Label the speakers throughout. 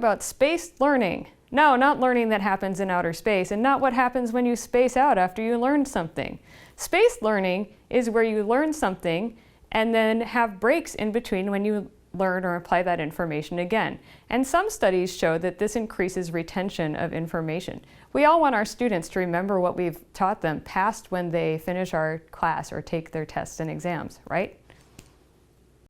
Speaker 1: about spaced learning. No, not learning that happens in outer space, and not what happens when you space out after you learn something. Spaced learning is where you learn something and then have breaks in between when you learn or apply that information again. And some studies show that this increases retention of information. We all want our students to remember what we've taught them past when they finish our class or take their tests and exams, right?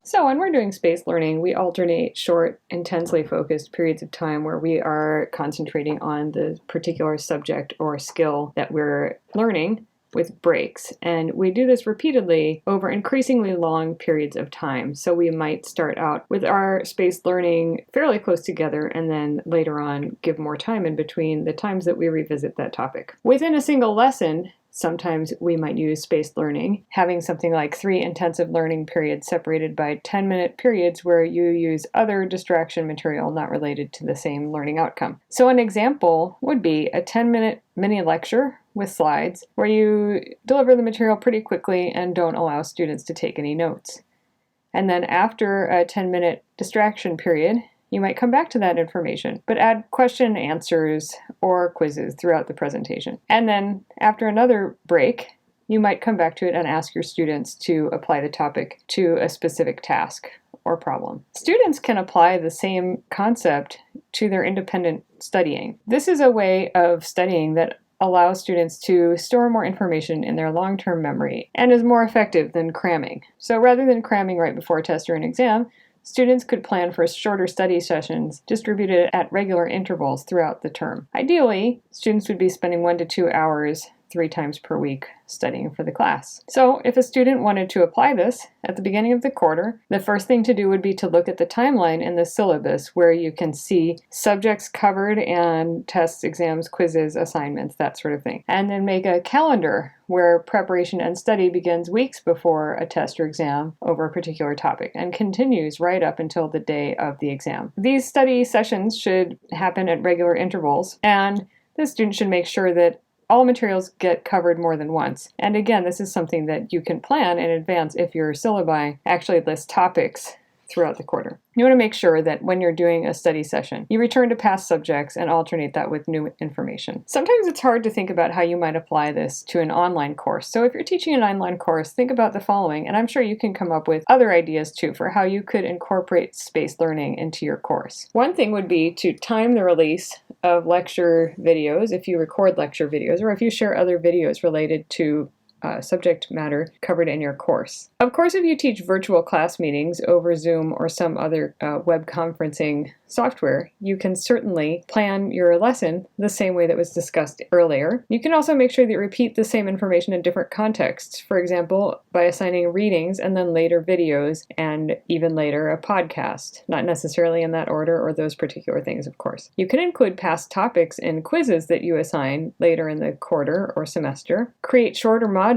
Speaker 1: So when we're doing spaced learning, we alternate short, intensely focused periods of time where we are concentrating on the particular subject or skill that we're learning with breaks. And we do this repeatedly over increasingly long periods of time. So we might start out with our spaced learning fairly close together and then later on give more time in between the times that we revisit that topic. Within a single lesson, sometimes we might use spaced learning, having something like 3 intensive learning periods separated by 10-minute periods where you use other distraction material not related to the same learning outcome. So an example would be a 10-minute mini lecture with slides where you deliver the material pretty quickly and don't allow students to take any notes. And then after a 10-minute distraction period, you might come back to that information, but add question and answers or quizzes throughout the presentation. And then after another break, you might come back to it and ask your students to apply the topic to a specific task or problem. Students can apply the same concept to their independent studying. This is a way of studying that allows students to store more information in their long-term memory and is more effective than cramming. So rather than cramming right before a test or an exam, students could plan for shorter study sessions distributed at regular intervals throughout the term. Ideally, students would be spending 1 to 2 hours 3 times per week studying for the class. So if a student wanted to apply this at the beginning of the quarter, the first thing to do would be to look at the timeline in the syllabus where you can see subjects covered and tests, exams, quizzes, assignments, that sort of thing. And then make a calendar where preparation and study begins weeks before a test or exam over a particular topic and continues right up until the day of the exam. These study sessions should happen at regular intervals, and the student should make sure that all materials get covered more than once. And again, this is something that you can plan in advance if your syllabi actually lists topics throughout the quarter. You want to make sure that when you're doing a study session, you return to past subjects and alternate that with new information. Sometimes it's hard to think about how you might apply this to an online course. So if you're teaching an online course, think about the following, and I'm sure you can come up with other ideas too for how you could incorporate spaced learning into your course. One thing would be to time the release of lecture videos, if you record lecture videos, or if you share other videos related to subject matter covered in your course. Of course, if you teach virtual class meetings over Zoom or some other web conferencing software, you can certainly plan your lesson the same way that was discussed earlier. You can also make sure that you repeat the same information in different contexts, for example, by assigning readings and then later videos and even later a podcast, not necessarily in that order or those particular things, of course. You can include past topics in quizzes that you assign later in the quarter or semester, create shorter modules,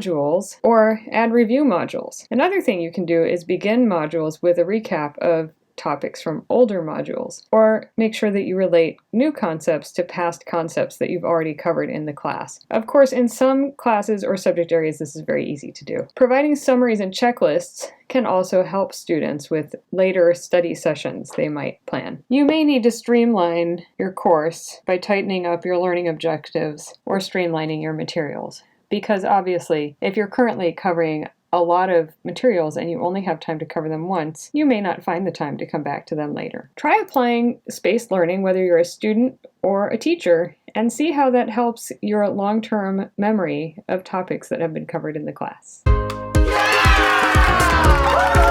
Speaker 1: or add review modules. Another thing you can do is begin modules with a recap of topics from older modules, or make sure that you relate new concepts to past concepts that you've already covered in the class. Of course, in some classes or subject areas, this is very easy to do. Providing summaries and checklists can also help students with later study sessions they might plan. You may need to streamline your course by tightening up your learning objectives or streamlining your materials. Because obviously, if you're currently covering a lot of materials and you only have time to cover them once, you may not find the time to come back to them later. Try applying spaced learning whether you're a student or a teacher and see how that helps your long-term memory of topics that have been covered in the class. Yeah!